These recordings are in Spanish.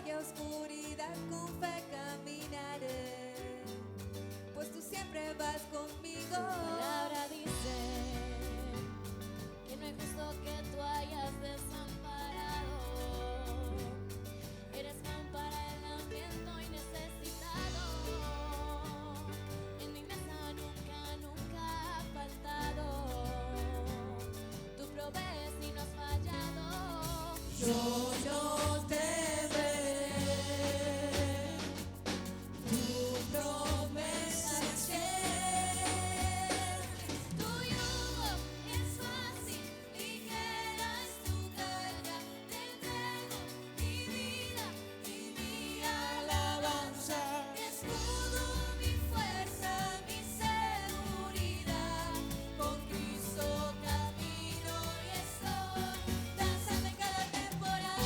haya oscuridad, con fe caminaré, pues tú siempre vas conmigo. Tu palabra dice que no es justo que tú hayas desamparado. Eres pan para el hambriento y necesitado. En mi mesa nunca, nunca ha faltado. Tú provees y no has fallado. Yo no temeré, tu promesa es fiel. Tu yugo es fácil, ligera es tu carga. Te entrego mi vida y mi alabanza. Mi escudo, mi fuerza, mi seguridad. Con Cristo camino y estoy danzando en cada temporada.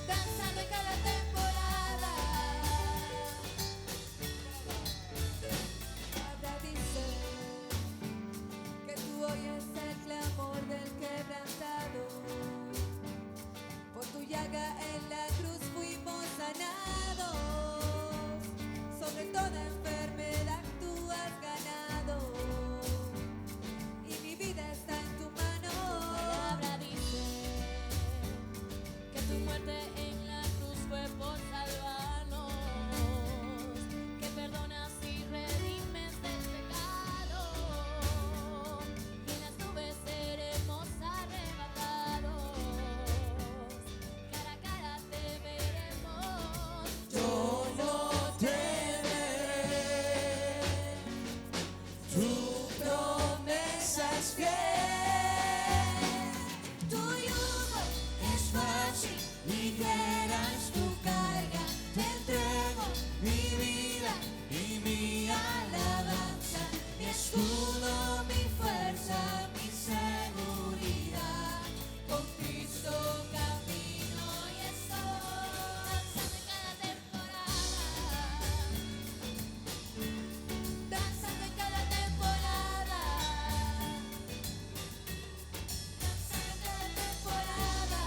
Danzando en cada temporada. Palabra dice que tú oyes el clamor del quebrantado. Por tu llaga en la cruz fuimos sanados. Sobre toda enfermedad tú has ganado, y mi vida está en tu mano. Palabra dice que tu muerte en la cruz fue por salvarnos, que perdonas y redimes del pecado, y en las nubes seremos arrebatados, cara a cara te veremos. Yo no temeré, tu promesa es fiel. Tu yugo es fácil, ligera es tu carga. Te entrego mi vida y mi alabanza, mi escudo, mi fuerza, mi seguridad. Con Cristo camino y estoy danzando en cada temporada. Danzando en cada temporada. Danzando en cada temporada.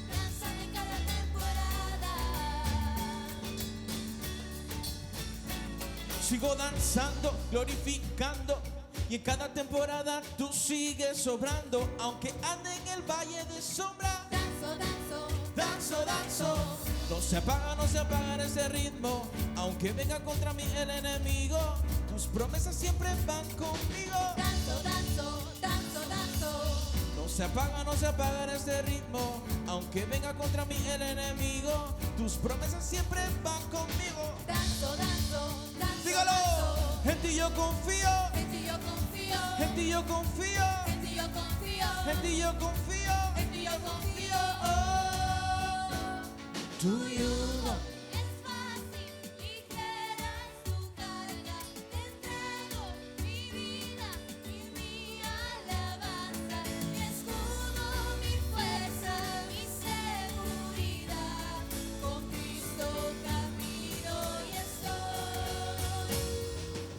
Danzando en cada temporada. Sigo danzando, glorificando, y en cada temporada tú sigues sobrando. Aunque ande en el valle de sombra, Danzo, danzo, danzo, danzo. No se apaga ese ritmo. Aunque venga contra mí el enemigo, tus promesas siempre van conmigo. danzo, danzo, danzo, danzo. No se apaga este ritmo. Aunque venga contra mí el enemigo, tus promesas siempre van conmigo. Danzo, danzo, danzo. Dígalo, danzo. en ti yo confío, En ti yo confío. en ti yo confío, En ti yo confío. en ti yo confío. En ti yo confío. Tu yugo Es fácil, ligera es tu carga. Te entrego mi vida y mi alabanza, mi escudo, mi fuerza, mi seguridad. Con Cristo camino y estoy.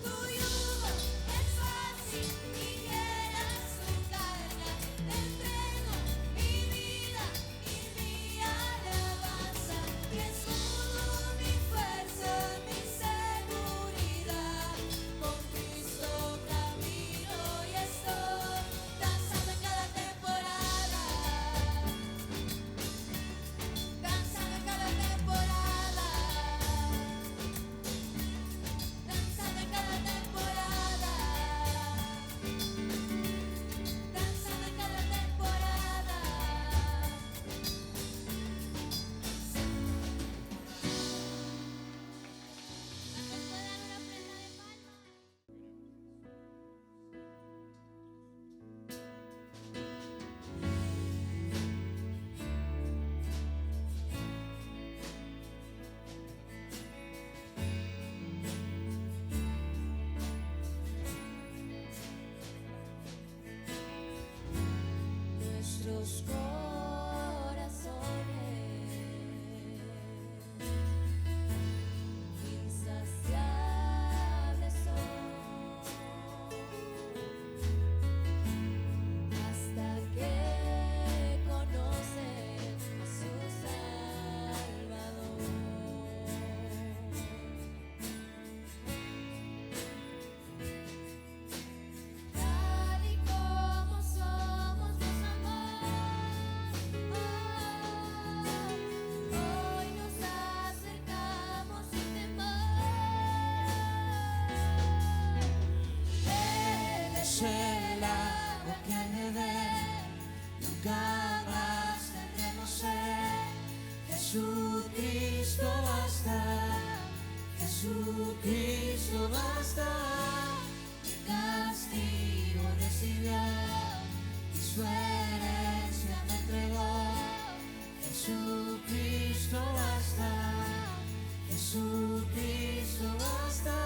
Tu yugo es fácil, ligera es tu carga. Te entrego mi vida y mi alabanza, mi escudo, Jesucristo basta, Jesucristo basta. Mi castigo recibió y su herencia me entregó. Jesucristo basta, Jesucristo basta.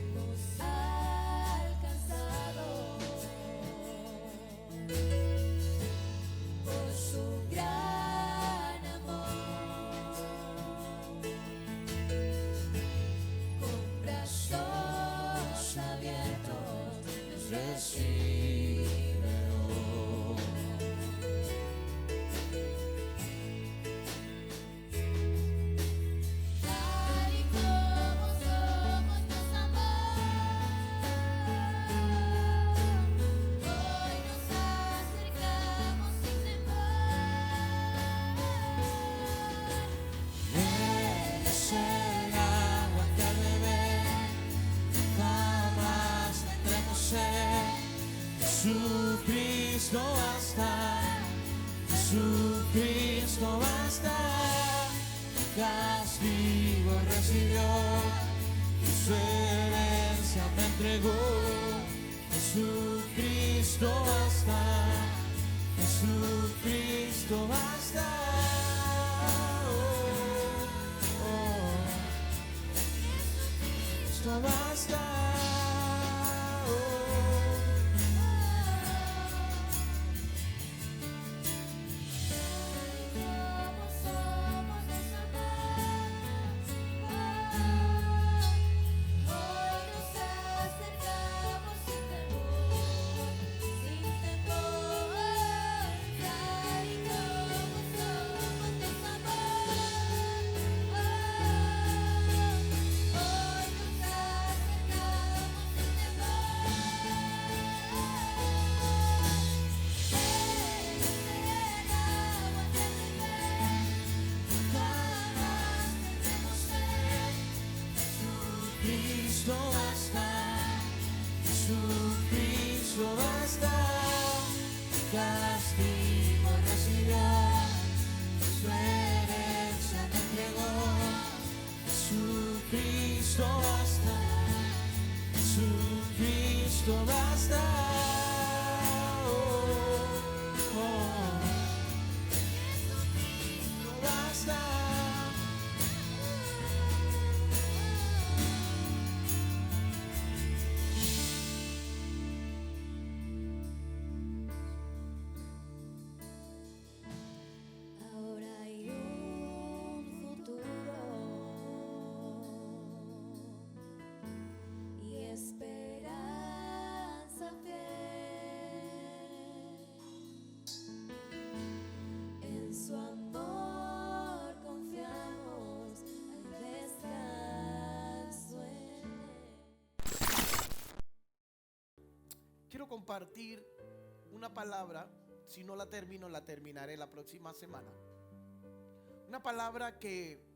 Hemos alcanzado por su gran amor, con brazos abiertos nos recibe hoy. Tal y como somos nos amó, hoy nos acercamos sin temor. Él es el agua que al beber jamás tendremos sed. Jesucristo basta, Jesucristo basta. Castigo recibió y su herencia me entregó. Jesucristo basta, Jesucristo basta. Oh, oh. Jesucristo basta. Oh. Como somos nos amó, hoy nos acercamos sin temor, tal y como somos nos amó, hoy nos acercamos sin Jesucristo basta, Jesucristo basta. Castigo recibió, su herencia me entregó. Jesucristo basta, Jesucristo basta. Oh, oh. Jesucristo basta. Ahora hay un futuro y esperanza fiel. En su amor confiamos, hay descanso en él. Quiero compartir una palabra. Si no la termino, la terminaré la próxima semana. Una palabra que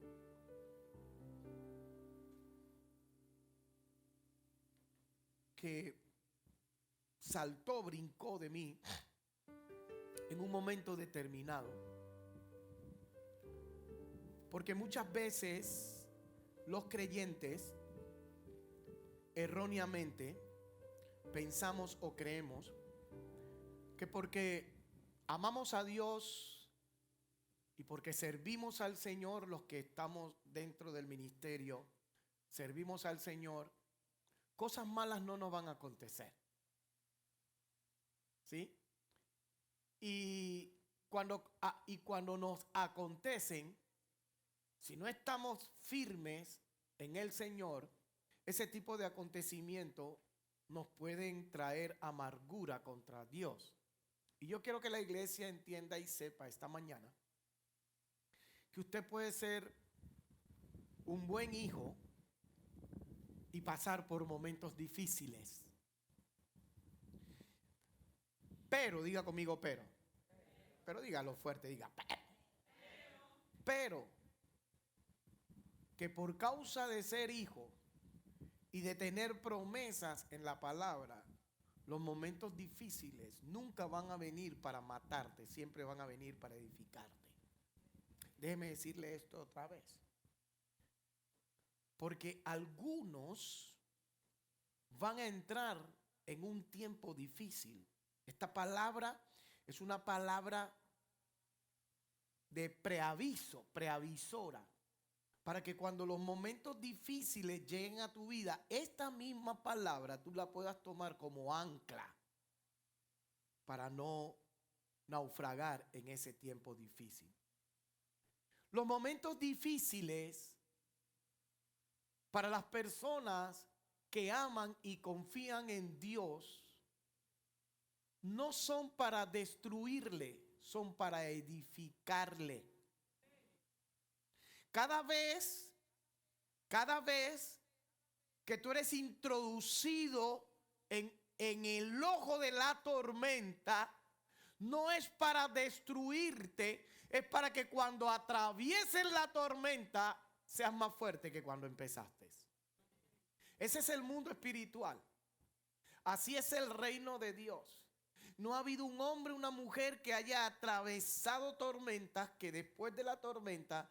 saltó, brincó de mí en un momento determinado. Porque muchas veces los creyentes erróneamente pensamos o creemos que porque amamos a Dios y porque servimos al Señor, los que estamos dentro del ministerio, servimos al Señor, cosas malas no nos van a acontecer. ¿Sí? Y cuando nos acontecen, si no estamos firmes en el Señor, ese tipo de acontecimientos nos pueden traer amargura contra Dios. Y yo quiero que la iglesia entienda y sepa esta mañana que usted puede ser un buen hijo y pasar por momentos difíciles. Pero, diga conmigo pero dígalo fuerte, diga pero que por causa de ser hijo y de tener promesas en la palabra, los momentos difíciles nunca van a venir para matarte, siempre van a venir para edificarte. Déjeme decirle esto otra vez. Porque algunos van a entrar en un tiempo difícil. Esta palabra es una palabra de preaviso, preavisora, para que cuando los momentos difíciles lleguen a tu vida, esta misma palabra tú la puedas tomar como ancla para no naufragar en ese tiempo difícil. Los momentos difíciles para las personas que aman y confían en Dios no son para destruirle, son para edificarle. Cada vez que tú eres introducido en el ojo de la tormenta, no es para destruirte, es para que cuando atravieses la tormenta seas más fuerte que cuando empezaste. Ese es el mundo espiritual. Así es el reino de Dios. No ha habido un hombre, una mujer que haya atravesado tormentas que después de la tormenta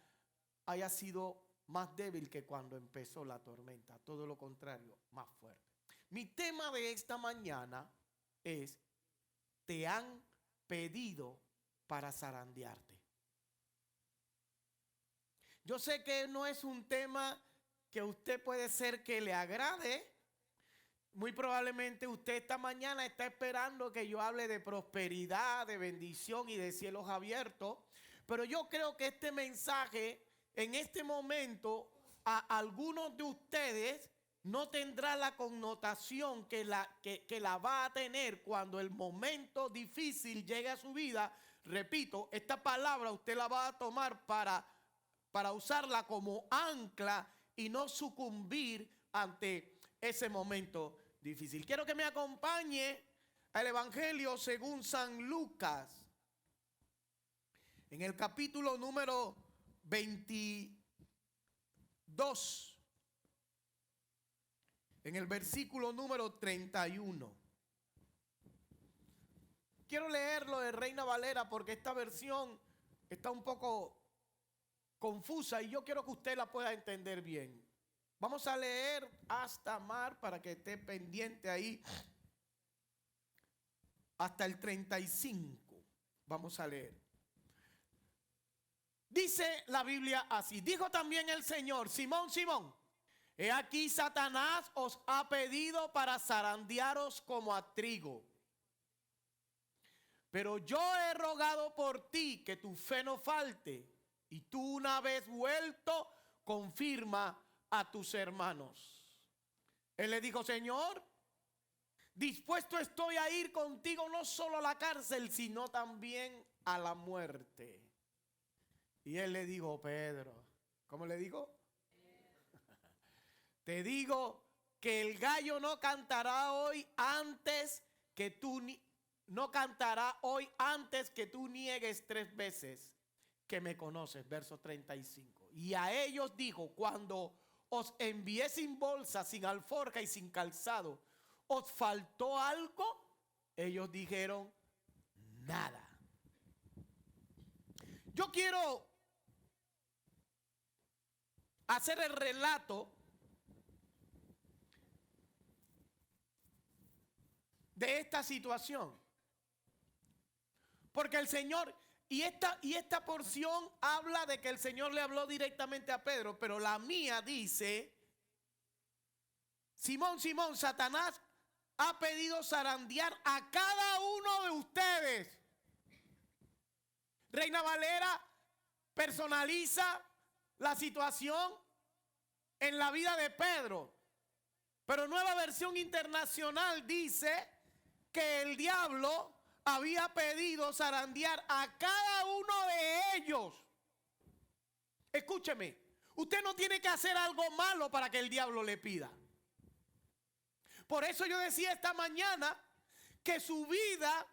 haya sido más débil que cuando empezó la tormenta. Todo lo contrario, más fuerte. Mi tema de esta mañana es: te han pedido para zarandearte. Yo sé que no es un tema que a usted puede ser que le agrade. Muy probablemente usted esta mañana está esperando que yo hable de prosperidad, de bendición y de cielos abiertos. Pero yo creo que este mensaje en este momento a algunos de ustedes no tendrá la connotación que la va a tener cuando el momento difícil llegue a su vida. Repito, esta palabra usted la va a tomar para usarla como ancla y no sucumbir ante ese momento difícil. Quiero que me acompañe al Evangelio según San Lucas, en el capítulo número 22, en el versículo número 31. Quiero leerlo de Reina Valera porque esta versión está un poco confusa y yo quiero que usted la pueda entender bien. Vamos a leer hasta Mar para que esté pendiente ahí. Hasta el 35. Vamos a leer. Dice la Biblia así: dijo también el Señor: Simón, Simón, he aquí Satanás os ha pedido para zarandearos como a trigo. Pero yo he rogado por ti que tu fe no falte, y tú, una vez vuelto, confirma a tus hermanos. Él le dijo: Señor, dispuesto estoy a ir contigo no solo a la cárcel, sino también a la muerte. Y él le dijo: Pedro, ¿cómo le dijo? Te digo que el gallo no cantará hoy antes que tú niegues 3 veces que me conoces. Verso 35. Y a ellos dijo: cuando os envié sin bolsa, sin alforja y sin calzado, ¿os faltó algo? Ellos dijeron: nada. Yo quiero hacer el relato de esta situación, porque el Señor, y esta porción habla de que el Señor le habló directamente a Pedro, pero la mía dice: Simón, Simón, Satanás ha pedido zarandear a cada uno de ustedes. Reina Valera personaliza la situación en la vida de Pedro, pero Nueva Versión Internacional dice que el diablo había pedido zarandear a cada uno de ellos. Escúcheme, usted no tiene que hacer algo malo para que el diablo le pida. Por eso yo decía esta mañana que su vida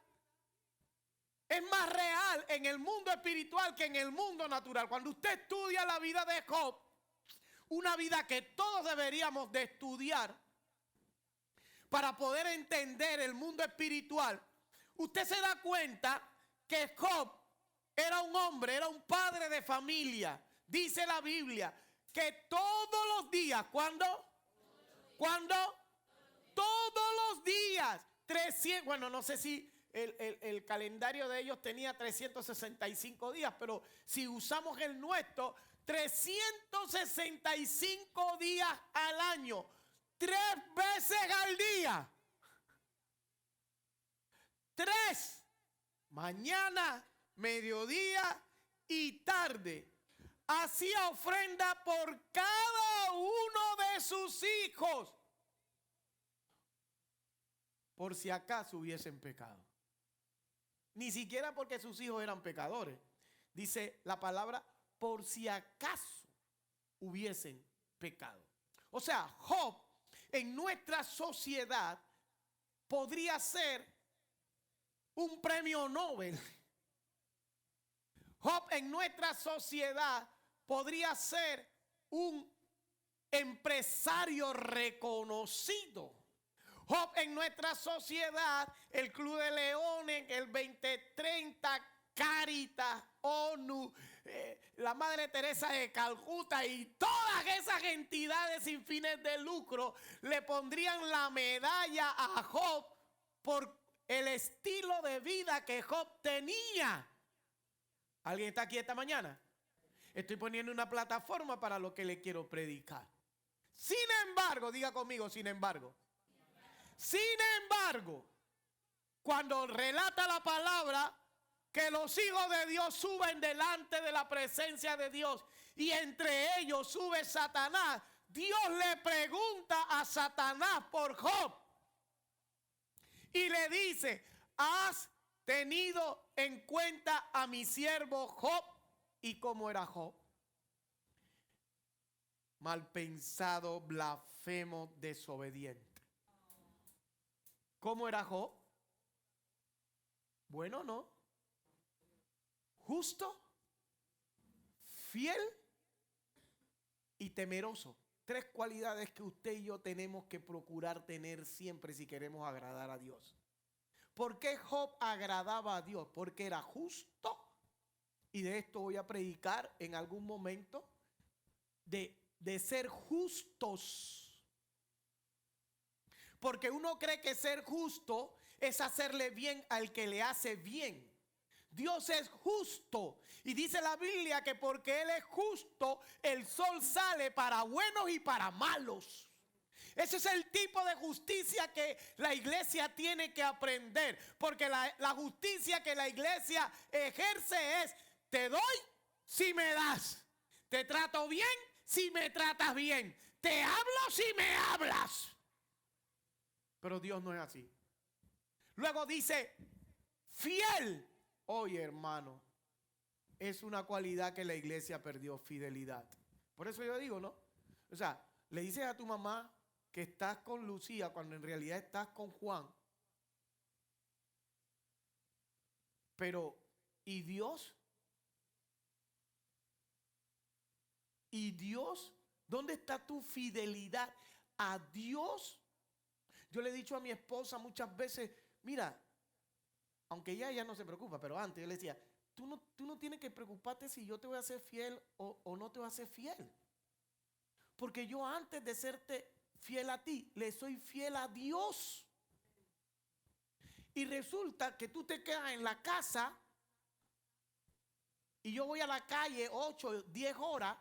es más real en el mundo espiritual que en el mundo natural. Cuando usted estudia la vida de Job, una vida que todos deberíamos de estudiar, para poder entender el mundo espiritual, usted se da cuenta que Job era un hombre, era un padre de familia. Dice la Biblia que todos los días, ¿cuándo? Todos los días, 300, bueno, no sé si el calendario de ellos tenía 365 días, pero si usamos el nuestro, 365 días al año, 3 veces al día. 3, mañana, mediodía y tarde. Hacía ofrenda por cada uno de sus hijos, por si acaso hubiesen pecado. Ni siquiera porque sus hijos eran pecadores. Dice la palabra, por si acaso hubiesen pecado. O sea, Job en nuestra sociedad podría ser un premio Nobel. Job en nuestra sociedad podría ser un empresario reconocido. Job en nuestra sociedad, el Club de Leones, el 2030, Caritas, ONU, la Madre Teresa de Calcuta y todas esas entidades sin fines de lucro le pondrían la medalla a Job por el estilo de vida que Job tenía. ¿Alguien está aquí esta mañana? Estoy poniendo una plataforma para lo que le quiero predicar. Sin embargo, diga conmigo, sin embargo, cuando relata la palabra que los hijos de Dios suben delante de la presencia de Dios y entre ellos sube Satanás, Dios le pregunta a Satanás por Job y le dice, ¿has tenido en cuenta a mi siervo Job? ¿Y cómo era Job? Mal pensado, blasfemo, desobediente. ¿Cómo era Job? Bueno, no. Justo, fiel y temeroso. 3 cualidades que usted y yo tenemos que procurar tener siempre si queremos agradar a Dios. ¿Por qué Job agradaba a Dios? Porque era justo. Y de esto voy a predicar en algún momento. De ser justos. Porque uno cree que ser justo es hacerle bien al que le hace bien. Dios es justo. Y dice la Biblia que porque Él es justo, el sol sale para buenos y para malos. Ese es el tipo de justicia que la iglesia tiene que aprender. Porque la justicia que la iglesia ejerce es, te doy si me das. Te trato bien si me tratas bien. Te hablo si me hablas. Pero Dios no es así. Luego dice, fiel. Oye, hermano, es una cualidad que la iglesia perdió, fidelidad. Por eso yo digo, ¿no? O sea, le dices a tu mamá que estás con Lucía cuando en realidad estás con Juan. Pero, ¿y Dios? ¿Y Dios? ¿Dónde está tu fidelidad a Dios? Yo le he dicho a mi esposa muchas veces, mira, aunque ella no se preocupa, pero antes yo le decía, tú no tienes que preocuparte si yo te voy a ser fiel o no te voy a ser fiel. Porque yo antes de serte fiel a ti, le soy fiel a Dios. Y resulta que tú te quedas en la casa y yo voy a la calle 8, 10 horas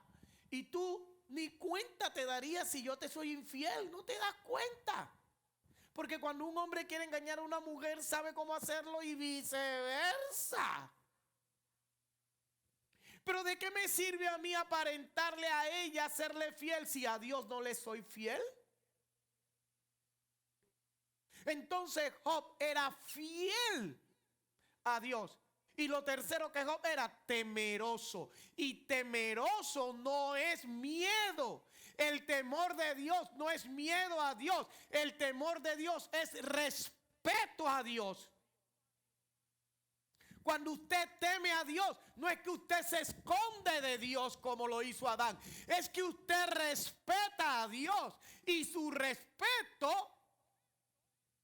y tú ni cuenta te darías si yo te soy infiel, no te das cuenta. Porque cuando un hombre quiere engañar a una mujer, sabe cómo hacerlo y viceversa. Pero ¿de qué me sirve a mí aparentarle a ella, serle fiel, si a Dios no le soy fiel? Entonces Job era fiel a Dios. Y lo tercero que Job era temeroso. Y temeroso no es miedo. El temor de Dios no es miedo a Dios. El temor de Dios es respeto a Dios. Cuando usted teme a Dios, no es que usted se esconde de Dios como lo hizo Adán. Es que usted respeta a Dios. Y su respeto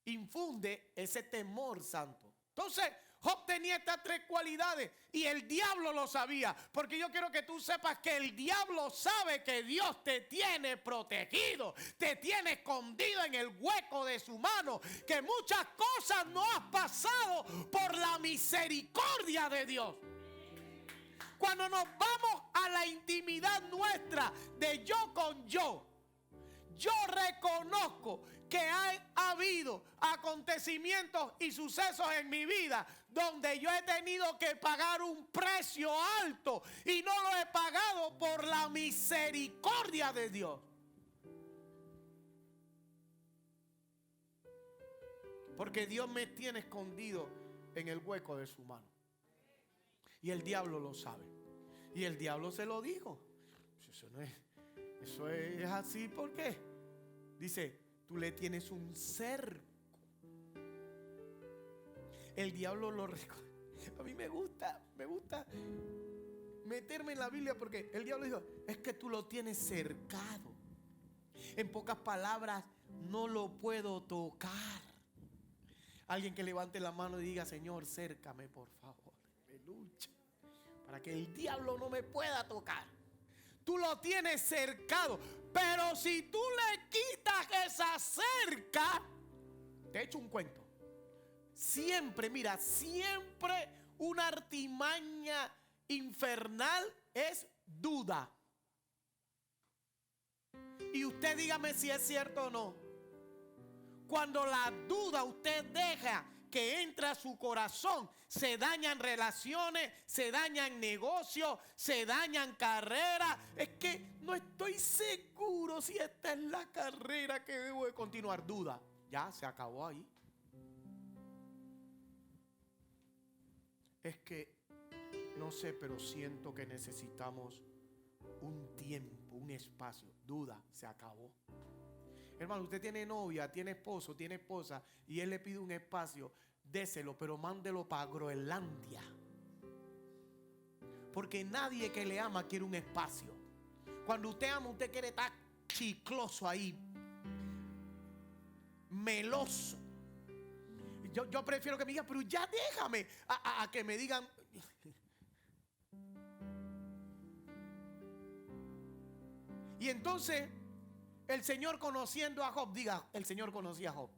infunde ese temor santo. Entonces, Job tenía estas tres cualidades y el diablo lo sabía. Porque yo quiero que tú sepas que el diablo sabe que Dios te tiene protegido, te tiene escondido en el hueco de su mano, que muchas cosas no has pasado por la misericordia de Dios. Cuando nos vamos a la intimidad nuestra de yo con yo reconozco que ha habido acontecimientos y sucesos en mi vida donde yo he tenido que pagar un precio alto y no lo he pagado por la misericordia de Dios. Porque Dios me tiene escondido en el hueco de su mano. Y el diablo lo sabe. Y el diablo se lo dijo. Eso es así, ¿por qué? Dice, tú le tienes un cerco. El diablo lo reconoce. A mí me gusta meterme en la Biblia porque el diablo dijo, es que tú lo tienes cercado. En pocas palabras, no lo puedo tocar. Alguien que levante la mano y diga, Señor, cércame por favor. Aleluya. Para que el diablo no me pueda tocar. Tú lo tienes cercado. Pero si tú le quitas esa cerca, te echo un cuento. Siempre, mira, siempre una artimaña infernal es duda. Y usted dígame si es cierto o no. Cuando la duda usted deja que entra a su corazón, se dañan relaciones, se dañan negocios, se dañan carreras. Es que no estoy seguro si esta es la carrera que debo de continuar. Duda, ya se acabó ahí. Es que no sé, pero siento que necesitamos un tiempo, un espacio. Duda, se acabó. Hermano, usted tiene novia, tiene esposo, tiene esposa y él le pide un espacio, déselo, pero mándelo para Groenlandia. Porque nadie que le ama quiere un espacio. Cuando usted ama, usted quiere estar chicloso ahí, meloso. Yo prefiero que me digan, pero ya déjame, a que me digan. Y entonces el Señor, conociendo a Job, diga, el Señor conocía a Job.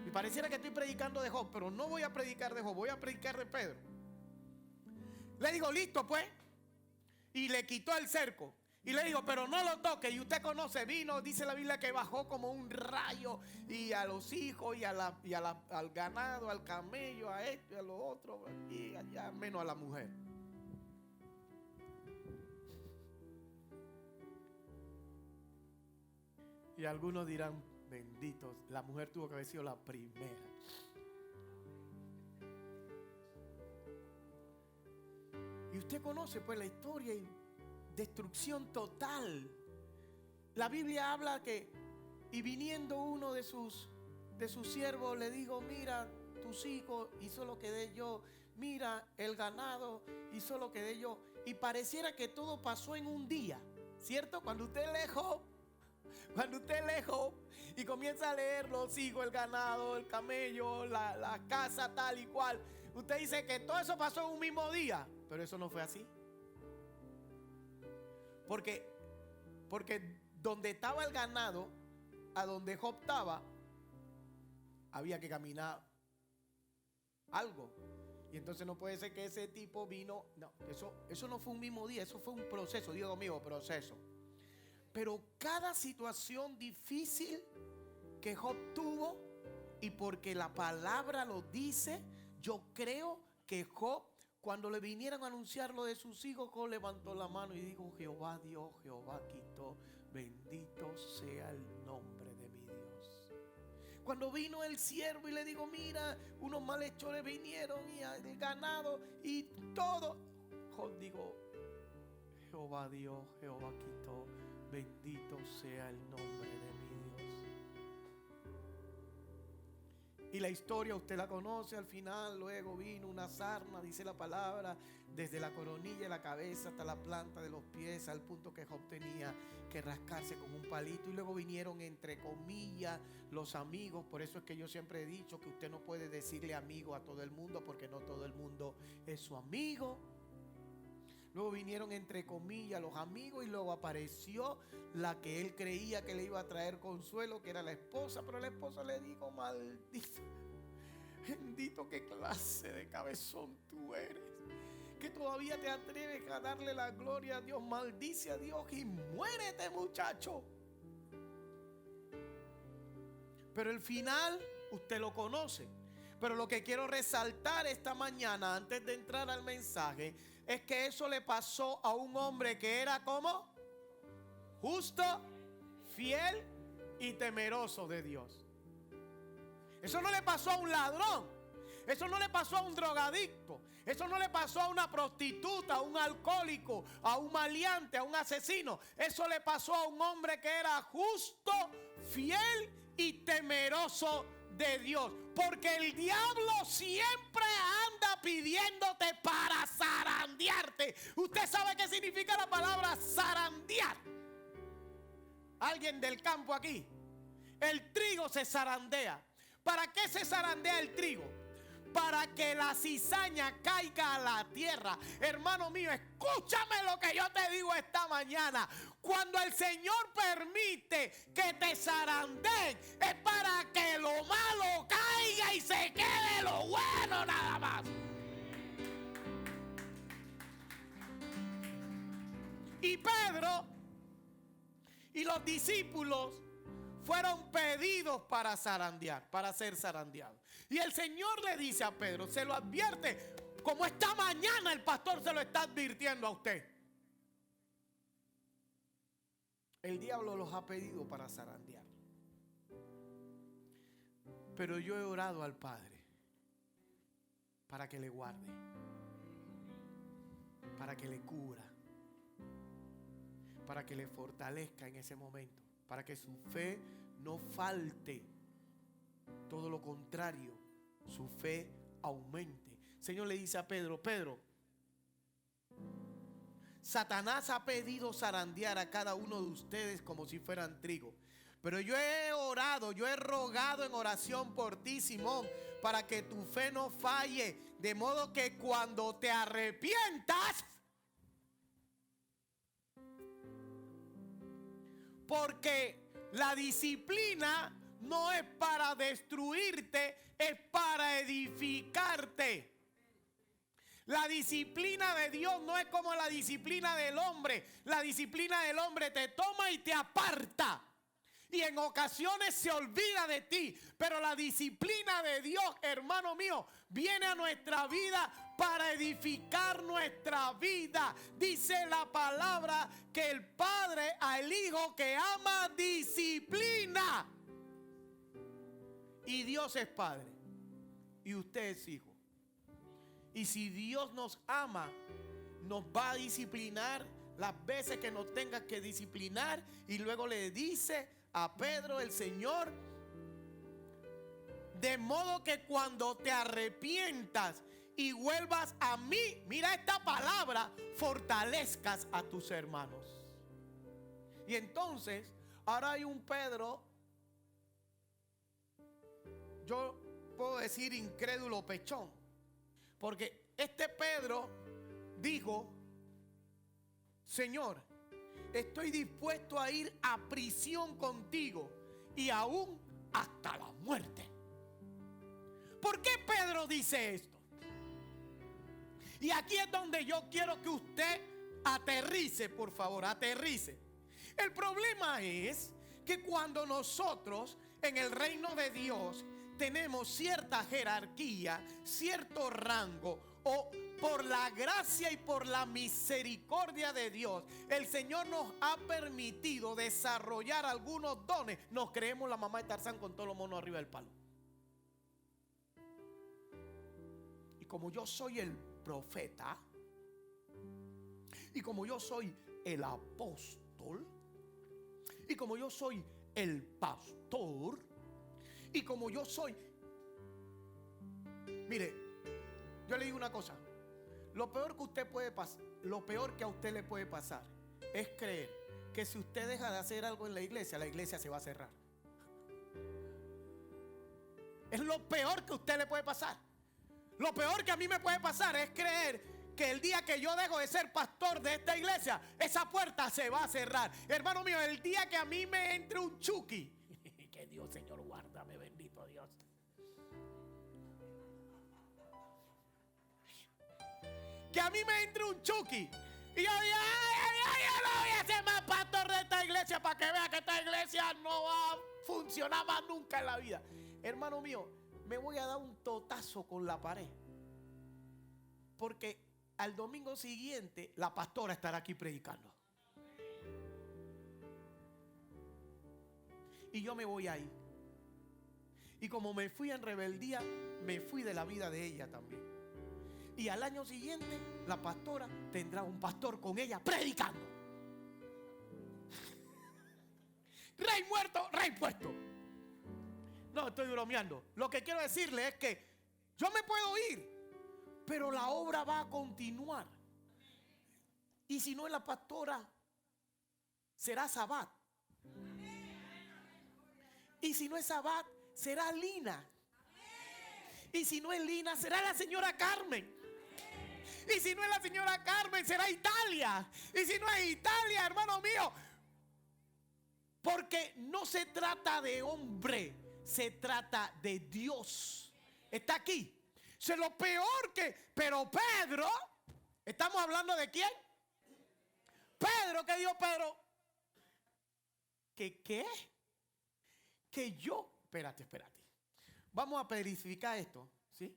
Y pareciera que estoy predicando de Job, pero no voy a predicar de Job, voy a predicar de Pedro. Le digo, listo pues. Y le quitó el cerco. Y le digo, pero no lo toque. Y usted conoce, vino, dice la Biblia que bajó como un rayo. Y a los hijos, al ganado, al camello, a esto y a lo otro. Y allá menos a la mujer. Y algunos dirán, benditos, la mujer tuvo que haber sido la primera. Y usted conoce pues la historia y destrucción total. La Biblia habla que, y viniendo uno de sus siervos le dijo, mira, tus hijos hizo lo que de yo, mira, el ganado hizo lo que de yo. Y pareciera que todo pasó en un día, ¿cierto? Cuando usted lejos y comienza a leer los hijos, el ganado, el camello, la casa tal y cual, usted dice que todo eso pasó en un mismo día, pero eso no fue así. Porque donde estaba el ganado, a donde Job estaba, había que caminar algo. Y entonces no puede ser que ese tipo vino. No, eso no fue un mismo día, eso fue un proceso, digo conmigo, proceso. Pero cada situación difícil que Job tuvo, y porque la palabra lo dice, yo creo que Job, cuando le vinieron a anunciar lo de sus hijos, Job levantó la mano y dijo, Jehová dio, Jehová quitó, bendito sea el nombre de mi Dios. Cuando vino el siervo y le dijo, mira, unos malhechores vinieron y el ganado y todo, Job dijo, Jehová dio, Jehová quitó, bendito sea el nombre de mi Dios. Y la historia usted la conoce. Al final luego vino una sarna, dice la palabra, desde la coronilla de la cabeza hasta la planta de los pies, al punto que Job tenía que rascarse con un palito. Y luego vinieron, entre comillas, los amigos. Por eso es que yo siempre he dicho que usted no puede decirle amigo a todo el mundo, porque no todo el mundo es su amigo. Luego vinieron, entre comillas, los amigos, y luego apareció la que él creía que le iba a traer consuelo, que era la esposa. Pero la esposa le dijo: maldito, bendito, qué clase de cabezón tú eres, que todavía te atreves a darle la gloria a Dios. Maldice a Dios y muérete, muchacho. Pero el final usted lo conoce. Pero lo que quiero resaltar esta mañana, antes de entrar al mensaje, es que eso le pasó a un hombre que era como justo, fiel y temeroso de Dios. Eso no le pasó a un ladrón. Eso no le pasó a un drogadicto. Eso no le pasó a una prostituta, a un alcohólico, a un maleante, a un asesino. Eso le pasó a un hombre que era justo, fiel y temeroso de Dios. Porque el diablo siempre anda pidiéndote para zarandearte. Usted sabe qué significa la palabra zarandear. ¿Alguien del campo aquí? El trigo se zarandea. ¿Para qué se zarandea el trigo? Para que la cizaña caiga a la tierra. Hermano mío, escúchame lo que yo te digo esta mañana. Cuando el Señor permite que te zarandeen, es para que lo malo caiga y se quede lo bueno nada más. Y Pedro y los discípulos fueron pedidos para zarandear, para ser zarandeados. Y el Señor le dice a Pedro, se lo advierte, como esta mañana el pastor se lo está advirtiendo a usted. El diablo los ha pedido para zarandear. Pero yo he orado al Padre para que le guarde, para que le cubra, para que le fortalezca en ese momento, para que su fe no falte. Todo lo contrario, su fe aumente. El Señor le dice a Pedro, Pedro, Satanás ha pedido zarandear a cada uno de ustedes como si fueran trigo. Pero yo he orado, yo he rogado en oración por ti, Simón, para que tu fe no falle. De modo que cuando te arrepientas, porque la disciplina no es para destruirte, es para edificarte. La disciplina de Dios no es como la disciplina del hombre. La disciplina del hombre te toma y te aparta. Y en ocasiones se olvida de ti. Pero la disciplina de Dios, hermano mío, viene a nuestra vida para edificar nuestra vida. Dice la palabra que el Padre al Hijo que ama disciplina. Y Dios es Padre y usted es hijo. Y si Dios nos ama, nos va a disciplinar las veces que nos tenga que disciplinar. Y luego le dice a Pedro el Señor, de modo que cuando te arrepientas y vuelvas a mí, mira esta palabra, fortalezcas a tus hermanos. Y entonces, ahora hay un Pedro, yo puedo decir incrédulo pechón, porque este Pedro dijo, Señor, estoy dispuesto a ir a prisión contigo y aún hasta la muerte. ¿Por qué Pedro dice esto? Y aquí es donde yo quiero que usted aterrice, por favor, aterrice. El problema es que cuando nosotros en el reino de Dios tenemos cierta jerarquía, cierto rango, o por la gracia y por la misericordia de Dios, el Señor nos ha permitido desarrollar algunos dones. Nos creemos la mamá de Tarzán con todos los monos arriba del palo. Y como yo soy el profeta, y como yo soy el apóstol, y como yo soy el pastor, y como yo soy Mire, yo le digo una cosa. Lo peor que a usted le puede pasar es creer que si usted deja de hacer algo en la iglesia se va a cerrar. Es lo peor que a usted le puede pasar. Lo peor que a mí me puede pasar es creer que el día que yo dejo de ser pastor de esta iglesia, esa puerta se va a cerrar. Hermano mío, el día que a mí me entre un Chucky, que Dios, Señor, guárdame, bendito Dios. Que a mí me entre un Chucky y yo diga, yo no voy a ser más pastor de esta iglesia para que vea que esta iglesia no va a funcionar más nunca en la vida. Hermano mío, me voy a dar un totazo con la pared. Porque al domingo siguiente la pastora estará aquí predicando. Y yo me voy a ir. Y como me fui en rebeldía, me fui de la vida de ella también. Y al año siguiente la pastora tendrá un pastor con ella predicando. Rey muerto, rey puesto. No, estoy bromeando. Lo que quiero decirle es que yo me puedo ir, pero la obra va a continuar. Y si no es la pastora, será Sabat. Y si no es Sabat, será Lina. Y si no es Lina, será la señora Carmen. Y si no es la señora Carmen, será Italia. Y si no es Italia, hermano mío, porque no se trata de hombre, se trata de Dios. Está aquí. Es lo peor que... Pero Pedro, ¿estamos hablando de quién? Pedro, ¿qué dijo Pedro? ¿Que qué? Que yo... Espérate. Vamos a verificar esto, ¿sí?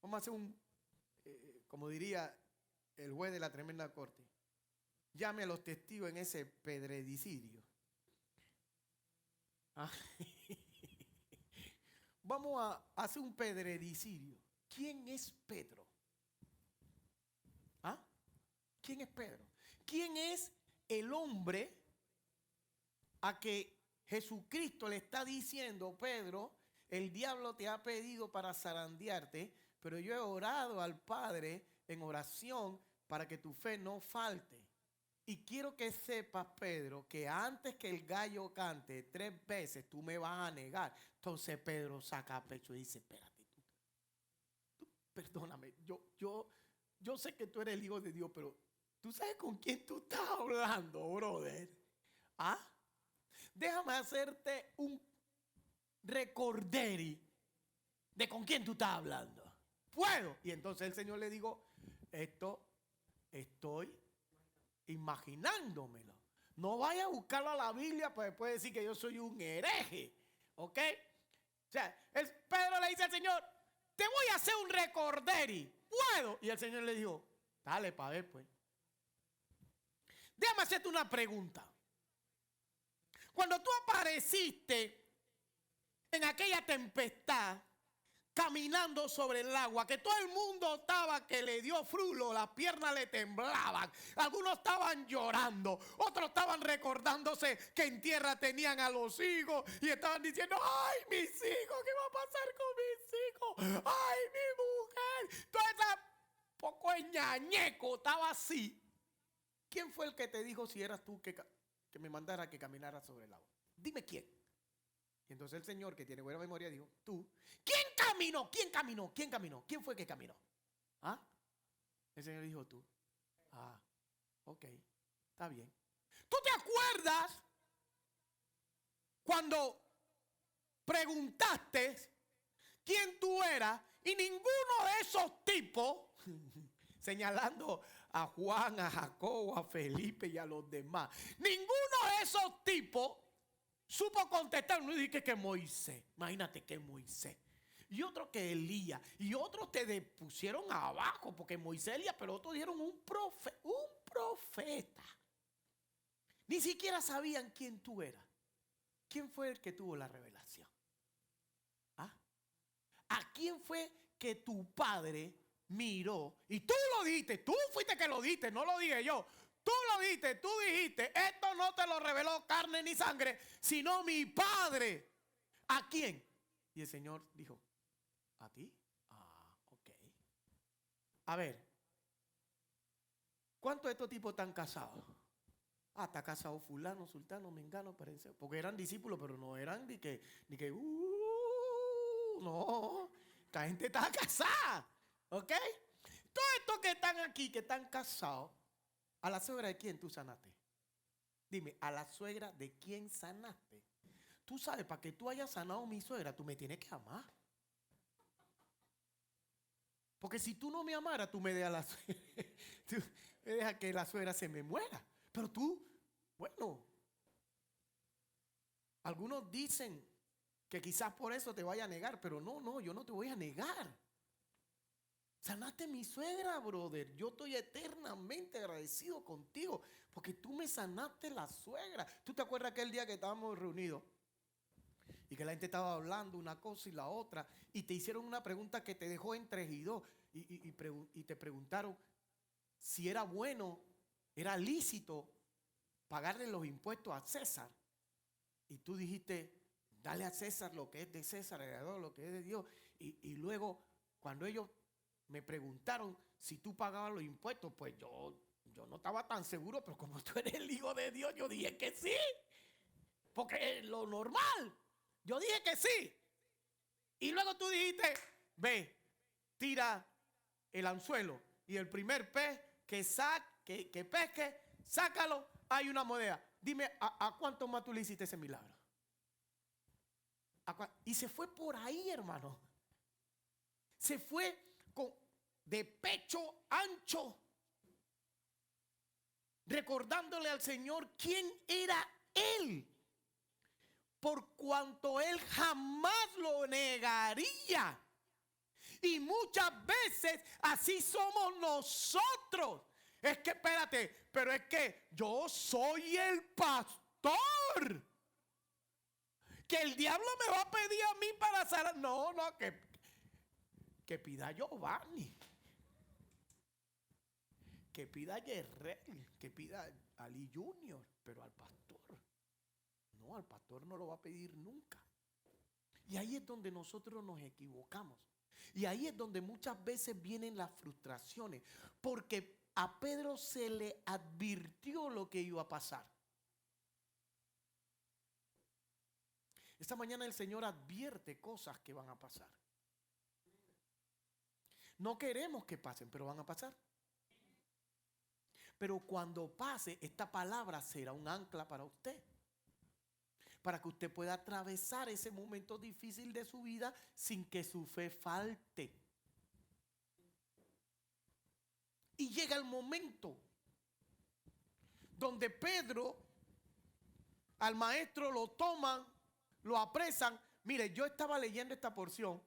Vamos a hacer un... como diría el juez de la tremenda corte. Llame a los testigos en ese pedredicidio. Vamos a hacer un pedredicidio. ¿Quién es Pedro? ¿Ah? ¿Quién es Pedro? ¿Quién es el hombre a que Jesucristo le está diciendo, Pedro, el diablo te ha pedido para zarandearte, pero yo he orado al Padre en oración para que tu fe no falte? Y quiero que sepas, Pedro, que antes que el gallo cante 3 veces tú me vas a negar. Entonces Pedro saca pecho y dice, espérate, tú perdóname, yo sé que tú eres el Hijo de Dios, pero tú sabes con quién tú estás hablando, brother. ¿Ah? Déjame hacerte un recorderi de con quién tú estás hablando. ¿Puedo? Y entonces el Señor le dijo, esto estoy imaginándomelo. No vaya a buscarlo a la Biblia para después decir que yo soy un hereje. ¿Ok? O sea, Pedro le dice al Señor, te voy a hacer un recorderi. ¿Puedo? Y el Señor le dijo, dale para ver pues. Déjame hacerte una pregunta. Cuando tú apareciste en aquella tempestad, caminando sobre el agua, que todo el mundo estaba que le dio frulo, las piernas le temblaban, algunos estaban llorando, otros estaban recordándose que en tierra tenían a los hijos y estaban diciendo, ay, mis hijos, ¿qué va a pasar con mis hijos? Ay, mi mujer, toda esa poco ñañeco estaba así. ¿Quién fue el que te dijo si eras tú que me mandara que caminara sobre el agua? Dime quién. Y entonces el Señor, que tiene buena memoria, dijo, tú. ¿Quién caminó? ¿Quién caminó? ¿Quién caminó? ¿Quién fue que caminó? ¿Ah? El Señor dijo, tú. Ah, ok, está bien. ¿Tú te acuerdas cuando preguntaste quién tú eras y ninguno de esos tipos, señalando a Juan, a Jacobo, a Felipe y a los demás, ninguno de esos tipos supo contestar? No dije que Moisés, imagínate que Moisés, y otro que Elías, y otros te pusieron abajo porque Moisés, Elías, pero otros dijeron un profeta. Ni siquiera sabían quién tú eras. ¿Quién fue el que tuvo la revelación? ¿Ah? ¿A quién fue que tu padre miró? Y tú lo dijiste, tú fuiste que lo dijiste, no lo dije yo. Tú lo dijiste, tú dijiste, esto no te lo reveló carne ni sangre, sino mi Padre. ¿A quién? Y el Señor dijo, ¿a ti? Ah, Ok. A ver, ¿cuántos de estos tipos están casados? Ah, está casado fulano, sultano, mengano, perense. Porque eran discípulos, pero no eran no. Esta gente está casada, ¿ok? Todos estos que están aquí, que están casados, ¿a la suegra de quién tú sanaste? Dime, ¿a la suegra de quién sanaste? Tú sabes, para que tú hayas sanado a mi suegra, tú me tienes que amar. Porque si tú no me amaras, tú me dejas la suegra. Tú me dejas que la suegra se me muera. Pero tú, bueno, algunos dicen que quizás por eso te vaya a negar, pero no, yo no te voy a negar. Sanaste mi suegra, brother. Yo estoy eternamente agradecido contigo porque tú me sanaste la suegra. ¿Tú te acuerdas aquel día que estábamos reunidos y que la gente estaba hablando una cosa y la otra y te hicieron una pregunta que te dejó entre y dos y te preguntaron si era bueno, era lícito pagarle los impuestos a César? Y tú dijiste, dale a César lo que es de César, a Dios lo que es de Dios. Y luego, cuando ellos me preguntaron si tú pagabas los impuestos, pues yo no estaba tan seguro, pero como tú eres el hijo de Dios, yo dije que sí. Porque es lo normal. Yo dije que sí. Y luego tú dijiste, ve, tira el anzuelo y el primer pez que pesque, sácalo, hay una moneda. Dime, ¿a cuánto más tú le hiciste ese milagro? Y se fue por ahí, hermano. Se fue de pecho ancho, recordándole al Señor quién era Él, por cuanto Él jamás lo negaría. Y muchas veces así somos nosotros. Es que espérate, pero es que yo soy el pastor. Que el diablo me va a pedir a mí para sanar. No, que pida Giovanni. Que pida Yerrel. Que pida Ali Junior. Pero al pastor. No, al pastor no lo va a pedir nunca. Y ahí es donde nosotros nos equivocamos. Y ahí es donde muchas veces vienen las frustraciones. Porque a Pedro se le advirtió lo que iba a pasar. Esta mañana el Señor advierte cosas que van a pasar. No queremos que pasen, pero van a pasar. Pero cuando pase, esta palabra será un ancla para usted. Para que usted pueda atravesar ese momento difícil de su vida sin que su fe falte. Y llega el momento donde Pedro, al maestro lo toman, lo apresan. Mire, yo estaba leyendo esta porción.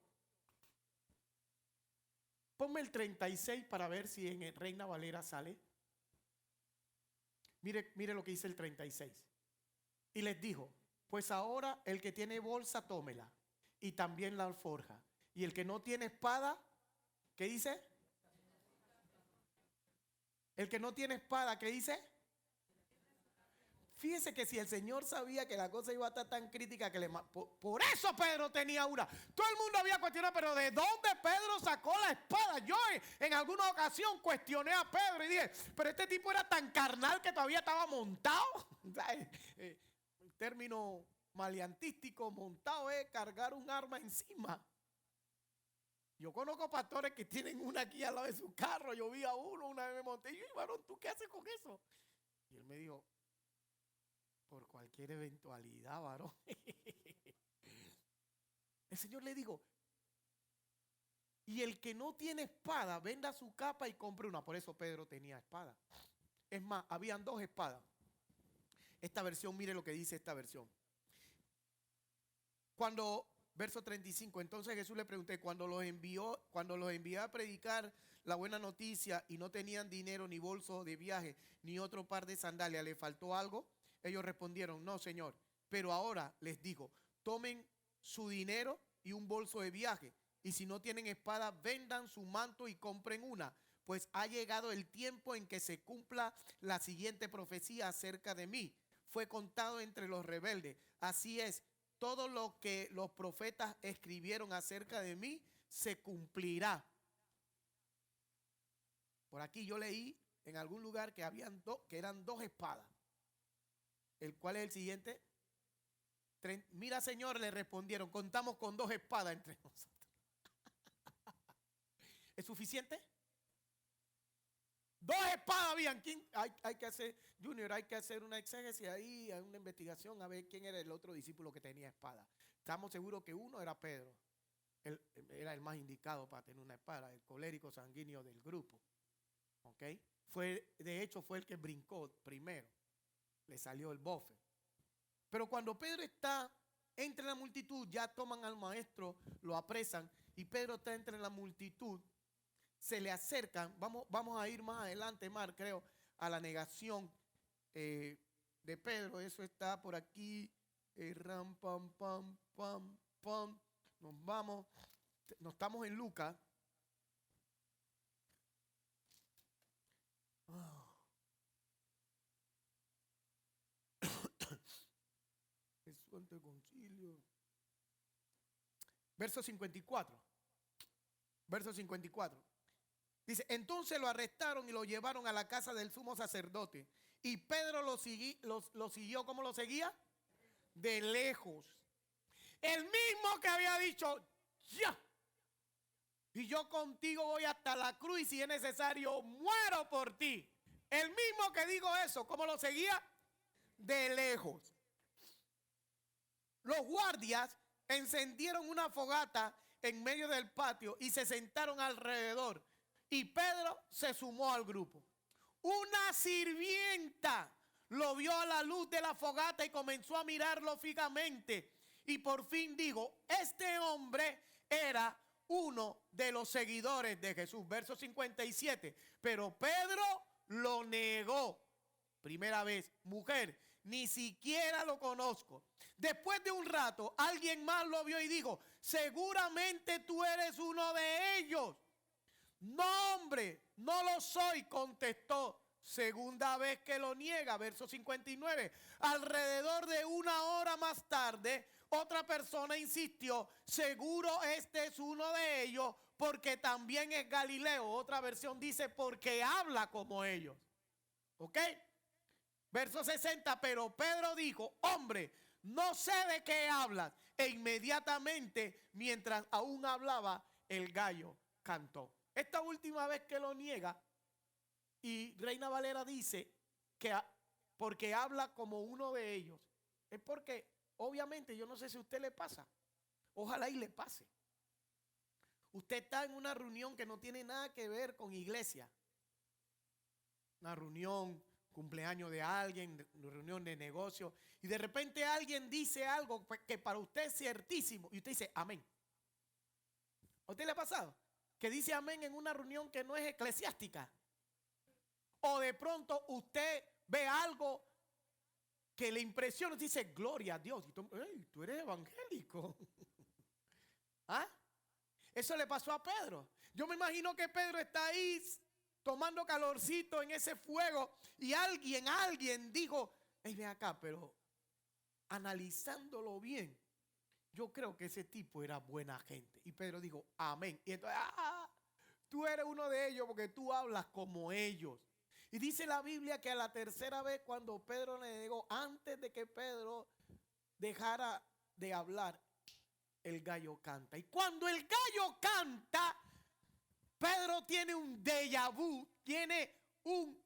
Ponme el 36 para ver si en el Reina Valera sale. Mire lo que dice el 36. Y les dijo, pues ahora el que tiene bolsa, tómela. Y también la alforja. Y el que no tiene espada, ¿qué dice? El que no tiene espada, ¿qué dice? Fíjese que si el Señor sabía que la cosa iba a estar tan crítica que por eso Pedro tenía una. Todo el mundo había cuestionado, pero ¿de dónde Pedro sacó la espada? Yo en alguna ocasión cuestioné a Pedro y dije, pero este tipo era tan carnal que todavía estaba montado. El término maleantístico, montado, es cargar un arma encima. Yo conozco pastores que tienen una aquí al lado de su carro. Yo vi a uno, una vez me monté y yo, varón, ¿tú qué haces con eso? Y él me dijo, por cualquier eventualidad, varón. El Señor le dijo, y el que no tiene espada, venda su capa y compre una. Por eso Pedro tenía espada. Es más, habían dos espadas. Esta versión, mire lo que dice esta versión. Verso 35, entonces Jesús le pregunté, cuando los envié a predicar la buena noticia y no tenían dinero, ni bolso de viaje, ni otro par de sandalias, ¿le faltó algo? Ellos respondieron, no, Señor. Pero ahora les digo, tomen su dinero y un bolso de viaje. Y si no tienen espada, vendan su manto y compren una. Pues ha llegado el tiempo en que se cumpla la siguiente profecía acerca de mí. Fue contado entre los rebeldes. Así es, todo lo que los profetas escribieron acerca de mí se cumplirá. Por aquí yo leí en algún lugar que eran 2 espadas. ¿El cuál es el siguiente? Mira, Señor, le respondieron, contamos con 2 espadas entre nosotros. ¿Es suficiente? 2 espadas habían. Hay que hacer, Junior, hay que hacer una exégesis ahí, una investigación a ver quién era el otro discípulo que tenía espada. Estamos seguros que uno era Pedro. Él era el más indicado para tener una espada, el colérico sanguíneo del grupo. ¿Ok? De hecho, fue el que brincó primero. Le salió el bofe. Pero cuando Pedro está entre la multitud, ya toman al maestro, lo apresan, y Pedro está entre la multitud. Se le acercan, vamos a ir más adelante, creo, a la negación de Pedro. Eso está por aquí. Ram, pam, pam, pam, pam. Nos estamos en Lucas. Jesús ante el concilio. Verso 54. Verso 54. Dice, entonces lo arrestaron y lo llevaron a la casa del sumo sacerdote. Y Pedro lo siguió, ¿cómo lo seguía? De lejos. El mismo que había dicho, ya. Y yo contigo voy hasta la cruz y si es necesario, muero por ti. El mismo que dijo eso, ¿cómo lo seguía? De lejos. Los guardias encendieron una fogata en medio del patio y se sentaron alrededor. Y Pedro se sumó al grupo. Una sirvienta lo vio a la luz de la fogata y comenzó a mirarlo fijamente. Y por fin dijo, este hombre era uno de los seguidores de Jesús. Verso 57. Pero Pedro lo negó. Primera vez, mujer, ni siquiera lo conozco. Después de un rato, alguien más lo vio y dijo, seguramente tú eres uno de ellos. No, hombre, no lo soy, contestó. Segunda vez que lo niega, verso 59. Alrededor de 1 hora más tarde, otra persona insistió, seguro este es uno de ellos, porque también es Galileo. Otra versión dice, porque habla como ellos. ¿Ok? Verso 60, pero Pedro dijo, hombre, no sé de qué hablas. E inmediatamente, mientras aún hablaba, el gallo cantó. Esta última vez que lo niega, y Reina Valera dice que porque habla como uno de ellos, es porque obviamente yo no sé si a usted le pasa, ojalá y le pase. Usted está en una reunión que no tiene nada que ver con iglesia, una reunión, cumpleaños de alguien, reunión de negocio, y de repente alguien dice algo que para usted es ciertísimo y usted dice amén. ¿A usted le ha pasado? Que dice amén en una reunión que no es eclesiástica. O de pronto usted ve algo que le impresiona y dice gloria a Dios. Y tú eres evangélico. ¿Ah? Eso le pasó a Pedro. Yo me imagino que Pedro está ahí tomando calorcito en ese fuego y alguien dijo, hey, ven acá, pero analizándolo bien, yo creo que ese tipo era buena gente. Y Pedro dijo, amén. Y entonces, tú eres uno de ellos porque tú hablas como ellos. Y dice la Biblia que a la tercera vez cuando Pedro le negó, antes de que Pedro dejara de hablar, el gallo canta. Y cuando el gallo canta, Pedro tiene un déjà vu, tiene un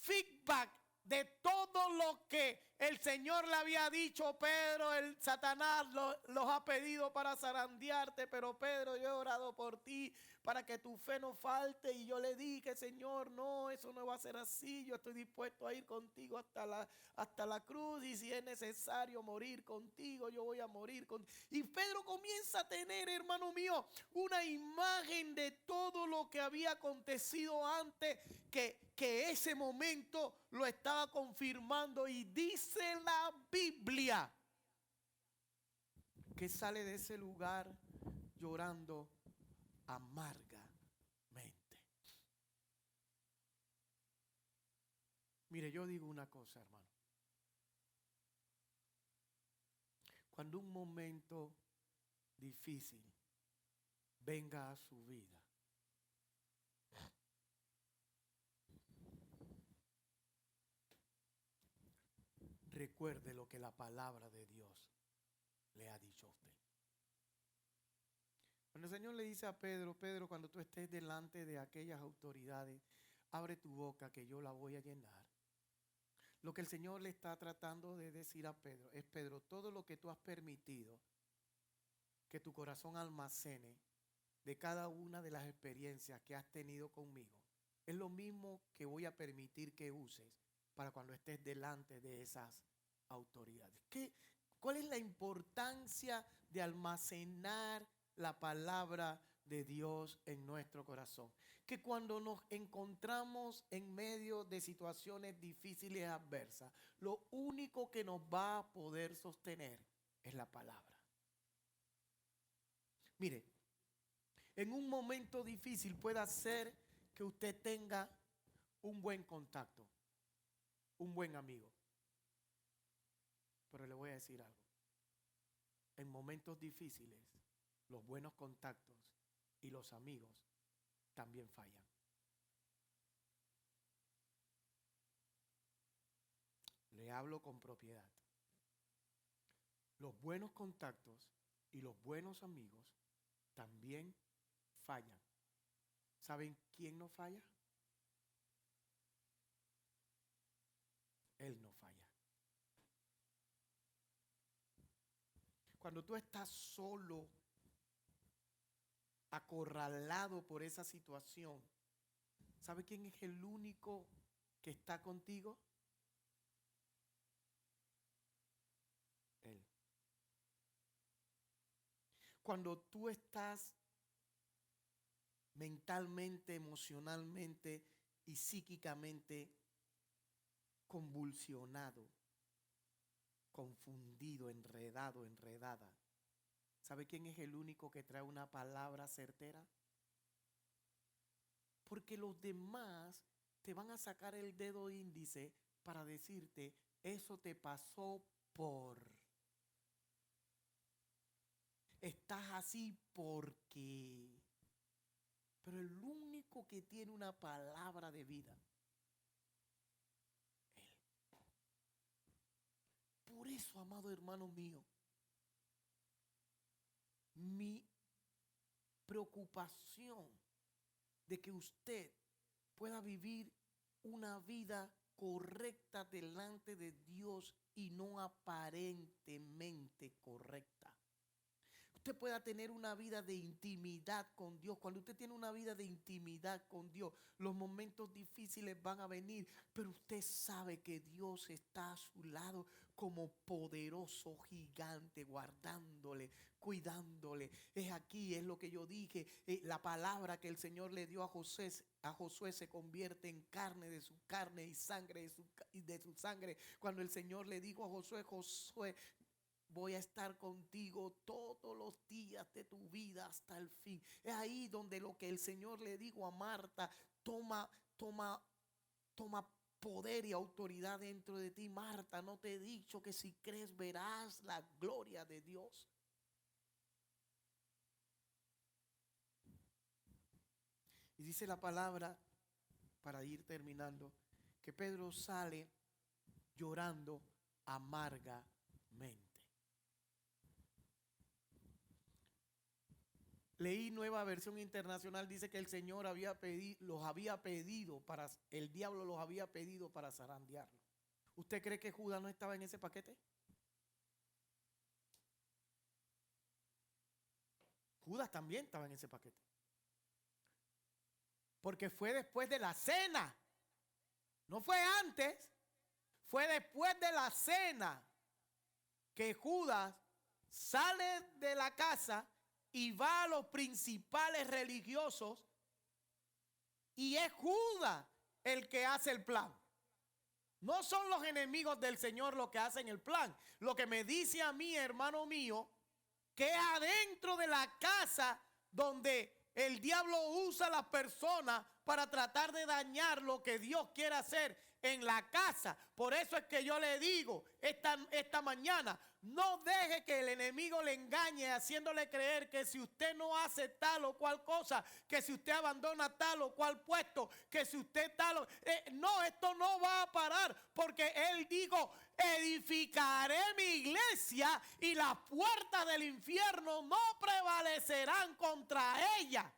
feedback de todo lo que el Señor le había dicho. Pedro, el Satanás los ha pedido para zarandearte, pero Pedro, yo he orado por ti para que tu fe no falte, y yo le dije, Señor, no, eso no va a ser así, yo estoy dispuesto a ir contigo hasta la cruz, y si es necesario morir contigo, yo voy a morir contigo. Y Pedro comienza a tener, hermano mío, una imagen de todo lo que había acontecido antes, que ese momento lo estaba confirmando, y dice la Biblia que sale de ese lugar llorando amargamente. Mire, yo digo una cosa, hermano. Cuando un momento difícil venga a su vida, recuerde lo que la palabra de Dios le ha dicho a usted. Cuando el Señor le dice a Pedro, Pedro, cuando tú estés delante de aquellas autoridades, abre tu boca que yo la voy a llenar. Lo que el Señor le está tratando de decir a Pedro es, Pedro, todo lo que tú has permitido que tu corazón almacene de cada una de las experiencias que has tenido conmigo, es lo mismo que voy a permitir que uses para cuando estés delante de esas autoridades. ¿Cuál es la importancia de almacenar la palabra de Dios en nuestro corazón? Que cuando nos encontramos en medio de situaciones difíciles y adversas, lo único que nos va a poder sostener es la palabra. Mire, en un momento difícil puede ser que usted tenga un buen contacto, un buen amigo. Pero le voy a decir algo. En momentos difíciles, los buenos contactos y los amigos también fallan. Le hablo con propiedad. Los buenos contactos y los buenos amigos también fallan. ¿Saben quién no falla? Él no falla. Cuando tú estás solo, acorralado por esa situación, ¿sabe quién es el único que está contigo? Él. Cuando tú estás mentalmente, emocionalmente y psíquicamente convulsionado, confundido, enredado, enredada, ¿sabe quién es el único que trae una palabra certera? Porque los demás te van a sacar el dedo índice para decirte, eso te pasó por. Estás así porque. Pero el único que tiene una palabra de vida, Él. Por eso, amado hermano mío, mi preocupación de que usted pueda vivir una vida correcta delante de Dios y no aparentemente correcta. Usted pueda tener una vida de intimidad con Dios. Cuando usted tiene una vida de intimidad con Dios, los momentos difíciles van a venir, pero usted sabe que Dios está a su lado como poderoso gigante, guardándole, cuidándole. Es aquí, es lo que yo dije, la palabra que el Señor le dio a Josué se convierte en carne de su carne y sangre de su sangre. Cuando el Señor le dijo a Josué, voy a estar contigo todos los días de tu vida hasta el fin. Es ahí donde lo que el Señor le dijo a Marta, toma poder y autoridad dentro de ti. Marta, ¿no te he dicho que si crees verás la gloria de Dios? Y dice la palabra, para ir terminando, que Pedro sale llorando amargamente. Leí Nueva Versión Internacional, dice que el Señor el diablo los había pedido para zarandearlo. ¿Usted cree que Judas no estaba en ese paquete? Judas también estaba en ese paquete. Porque fue después de la cena. No fue antes. Fue después de la cena que Judas sale de la casa y va a los principales religiosos, y es Judas el que hace el plan. No son los enemigos del Señor los que hacen el plan. Lo que me dice a mí, hermano mío, que adentro de la casa donde el diablo usa a las personas para tratar de dañar lo que Dios quiere hacer, en la casa. Por eso es que yo le digo esta mañana, no deje que el enemigo le engañe haciéndole creer que si usted no hace tal o cual cosa, que si usted abandona tal o cual puesto, que si usted tal no, esto no va a parar, porque él dijo, edificaré mi iglesia y las puertas del infierno no prevalecerán contra ella.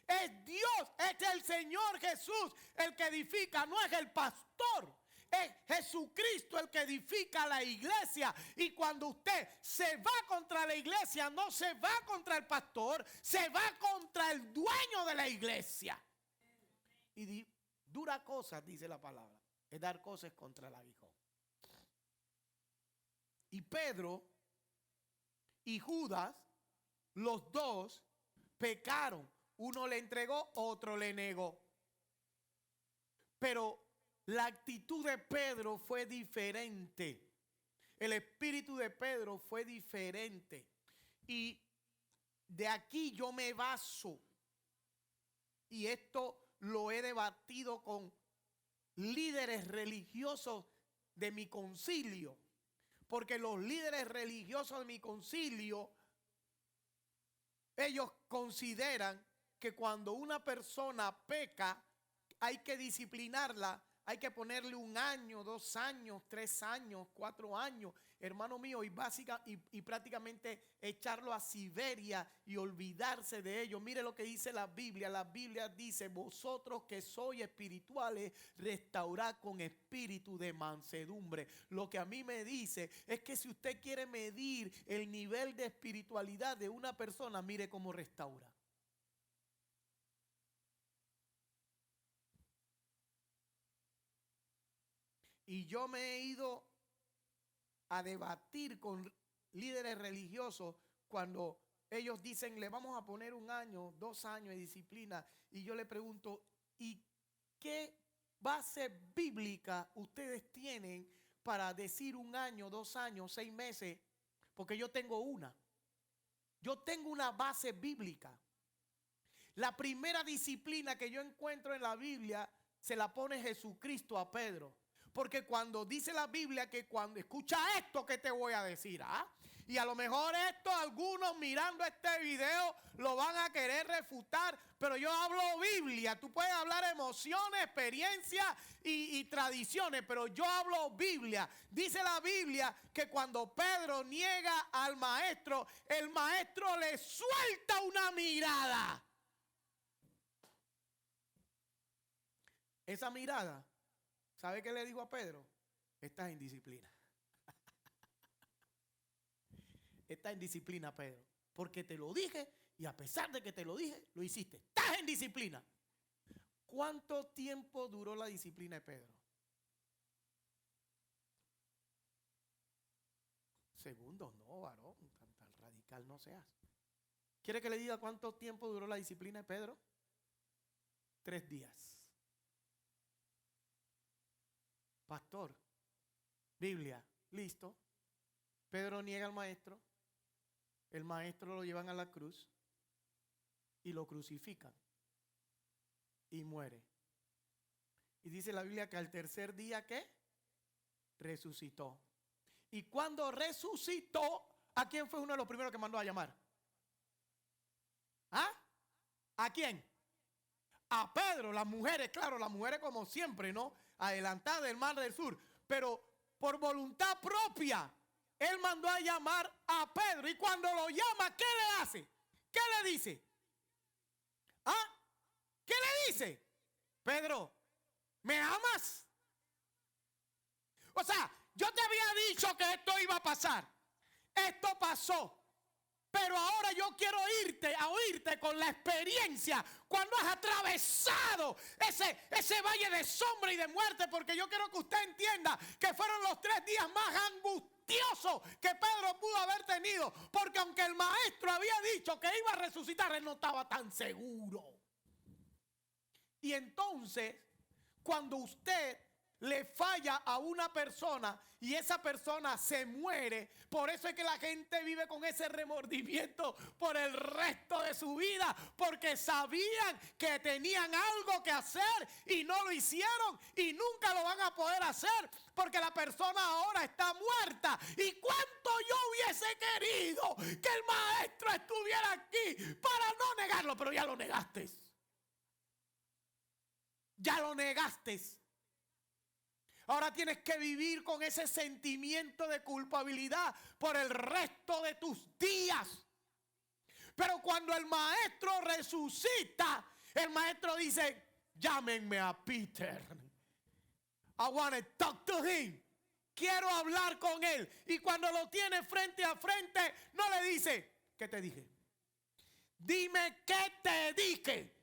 Es Dios, es el Señor Jesús el que edifica, no es el pastor. Es Jesucristo el que edifica la iglesia. Y cuando usted se va contra la iglesia, no se va contra el pastor, se va contra el dueño de la iglesia. Y dura cosas, dice la palabra, es dar cosas contra el aguijón. Y Pedro y Judas, los dos pecaron. Uno le entregó, otro le negó. Pero la actitud de Pedro fue diferente. El espíritu de Pedro fue diferente. Y de aquí yo me baso. Y esto lo he debatido con líderes religiosos de mi concilio. Porque los líderes religiosos de mi concilio, ellos consideran que cuando una persona peca, hay que disciplinarla, hay que ponerle 1 año, 2 años, 3 años, 4 años, hermano mío, y prácticamente echarlo a Siberia y olvidarse de ello. Mire lo que dice la Biblia dice, vosotros que sois espirituales, restaurad con espíritu de mansedumbre. Lo que a mí me dice es que si usted quiere medir el nivel de espiritualidad de una persona, mire cómo restaura. Y yo me he ido a debatir con líderes religiosos cuando ellos dicen, le vamos a poner 1 año, 2 años de disciplina. Y yo le pregunto, ¿y qué base bíblica ustedes tienen para decir 1 año, 2 años, 6 meses? Porque yo tengo una. Yo tengo una base bíblica. La primera disciplina que yo encuentro en la Biblia se la pone Jesucristo a Pedro. Porque cuando dice la Biblia que cuando escucha esto que te voy a decir, y a lo mejor esto algunos mirando este video lo van a querer refutar, pero yo hablo Biblia. Tú puedes hablar emociones, experiencias y tradiciones, pero yo hablo Biblia. Dice la Biblia que cuando Pedro niega al maestro, el maestro le suelta una mirada. Esa mirada, ¿sabe qué le dijo a Pedro? Estás en disciplina. Estás en disciplina, Pedro. Porque te lo dije y a pesar de que te lo dije, lo hiciste. Estás en disciplina. ¿Cuánto tiempo duró la disciplina de Pedro? Segundos, no, varón. Tan radical no seas. ¿Quiere que le diga cuánto tiempo duró la disciplina de Pedro? 3 días. Pastor, Biblia, listo. Pedro niega al maestro. El maestro lo llevan a la cruz y lo crucifican y muere. Y dice la Biblia que al tercer día, ¿qué? Resucitó. Y cuando resucitó, ¿a quién fue uno de los primeros que mandó a llamar? ¿A quién? A Pedro. Las mujeres, claro, las mujeres como siempre, ¿no? Adelantada del mar del sur. Pero por voluntad propia, él mandó a llamar a Pedro. Y cuando lo llama, ¿qué le hace? ¿Qué le dice? ¿Qué le dice? Pedro, ¿me amas? O sea, yo te había dicho que esto iba a pasar. Esto pasó. Pero ahora yo quiero oírte con la experiencia cuando has atravesado ese valle de sombra y de muerte, porque yo quiero que usted entienda que fueron los 3 días más angustiosos que Pedro pudo haber tenido, porque aunque el maestro había dicho que iba a resucitar, él no estaba tan seguro. Y entonces, cuando usted le falla a una persona y esa persona se muere, por eso es que la gente vive con ese remordimiento por el resto de su vida, porque sabían que tenían algo que hacer y no lo hicieron y nunca lo van a poder hacer porque la persona ahora está muerta. ¿Y cuánto yo hubiese querido que el maestro estuviera aquí para no negarlo? Pero ya lo negaste. Ya lo negaste. Ahora tienes que vivir con ese sentimiento de culpabilidad por el resto de tus días. Pero cuando el maestro resucita, el maestro dice, llámenme a Peter. I want to talk to him. Quiero hablar con él. Y cuando lo tiene frente a frente, no le dice, ¿qué te dije? Dime qué te dije.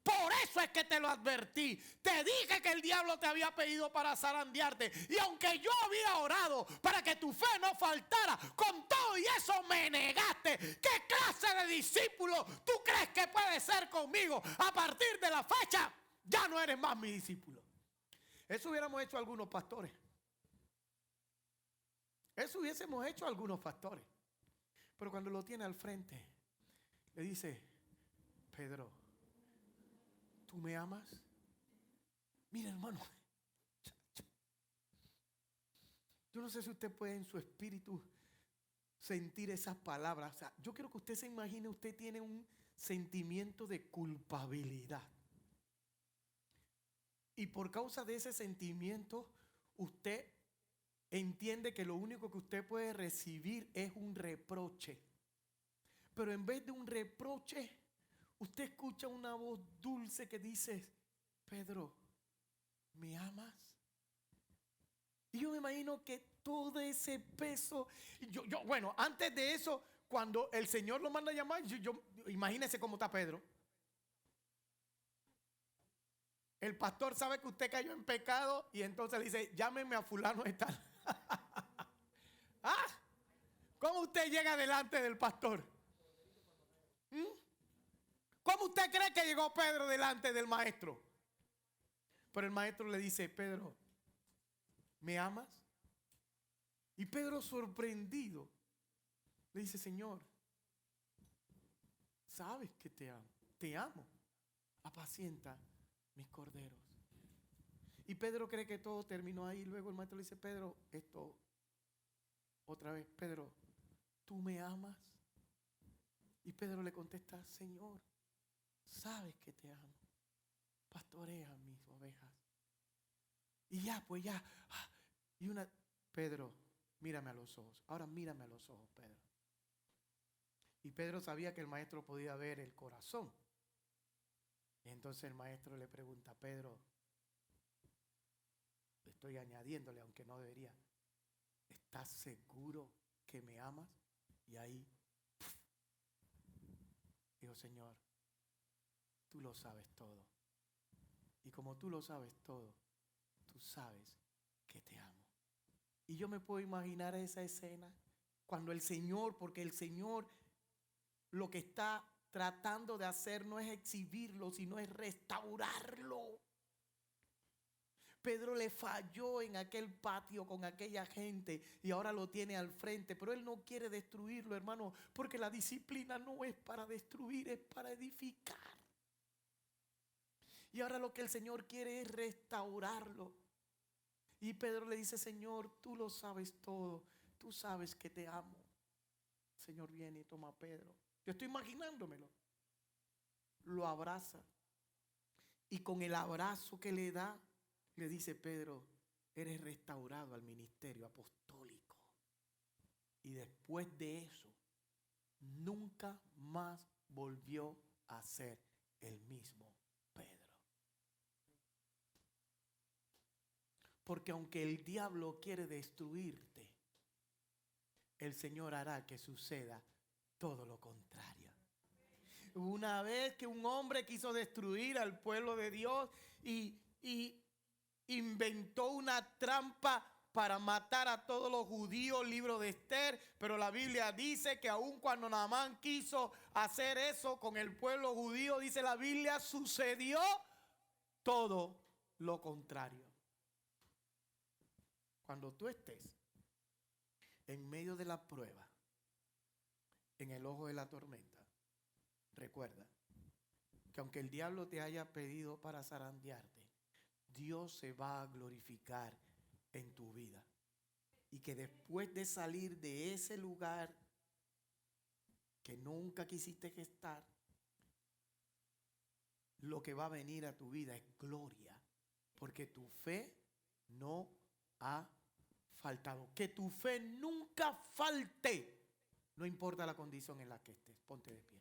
Por eso es que te lo advertí. Te dije que el diablo te había pedido para zarandearte. Y aunque yo había orado para que tu fe no faltara, con todo y eso me negaste. ¿Qué clase de discípulo tú crees que puedes ser conmigo? A partir de la fecha, ya no eres más mi discípulo. Eso hubiéramos hecho algunos pastores. Eso hubiésemos hecho algunos pastores. Pero cuando lo tiene al frente, le dice, Pedro, ¿tú me amas? Mira, hermano, yo no sé si usted puede en su espíritu sentir esas palabras. O sea, yo quiero que usted se imagine, usted tiene un sentimiento de culpabilidad. Y por causa de ese sentimiento, usted entiende que lo único que usted puede recibir es un reproche. Pero en vez de un reproche, usted escucha una voz dulce que dice, Pedro, ¿me amas? Y yo me imagino que todo ese peso, bueno, antes de eso, cuando el Señor lo manda a llamar, imagínese cómo está Pedro. El pastor sabe que usted cayó en pecado y entonces le dice, llámeme a fulano de tal. ¿Ah? ¿Cómo usted llega delante del pastor? ¿Cómo usted cree que llegó Pedro delante del maestro? Pero el maestro le dice, Pedro, ¿me amas? Y Pedro, sorprendido, le dice, Señor, sabes que te amo, apacienta mis corderos. Y Pedro cree que todo terminó ahí. Luego el maestro le dice, Pedro, otra vez, Pedro, ¿tú me amas? Y Pedro le contesta, Señor, sabes que te amo, pastorea mis ovejas. Y ya, pues ya. Pedro, mírame a los ojos. Ahora mírame a los ojos, Pedro. Y Pedro sabía que el maestro podía ver el corazón. Y entonces el maestro le pregunta, Pedro, estoy añadiéndole, aunque no debería, ¿estás seguro que me amas? Y ahí dijo, Señor, tú lo sabes todo. Y como tú lo sabes todo, tú sabes que te amo. Y yo me puedo imaginar esa escena cuando el Señor, porque el Señor lo que está tratando de hacer no es exhibirlo, sino es restaurarlo. Pedro le falló en aquel patio con aquella gente y ahora lo tiene al frente, pero él no quiere destruirlo, hermano, porque la disciplina no es para destruir, es para edificar. Y ahora lo que el Señor quiere es restaurarlo. Y Pedro le dice, Señor, tú lo sabes todo, tú sabes que te amo. El Señor viene y toma a Pedro. Yo estoy imaginándomelo. Lo abraza. Y con el abrazo que le da, le dice, Pedro, eres restaurado al ministerio apostólico. Y después de eso, nunca más volvió a ser el mismo Pedro. Porque aunque el diablo quiere destruirte, el Señor hará que suceda todo lo contrario. Una vez que un hombre quiso destruir al pueblo de Dios y inventó una trampa para matar a todos los judíos, libro de Esther, pero la Biblia dice que aun cuando Naamán quiso hacer eso con el pueblo judío, dice la Biblia, sucedió todo lo contrario. cuando tú estés en medio de la prueba, en el ojo de la tormenta, recuerda que aunque el diablo te haya pedido para zarandearte, Dios se va a glorificar en tu vida. Y que después de salir de ese lugar que nunca quisiste estar, lo que va a venir a tu vida es gloria. Porque tu fe no ha faltado. Que tu fe nunca falte. No importa la condición en la que estés. Ponte de pie.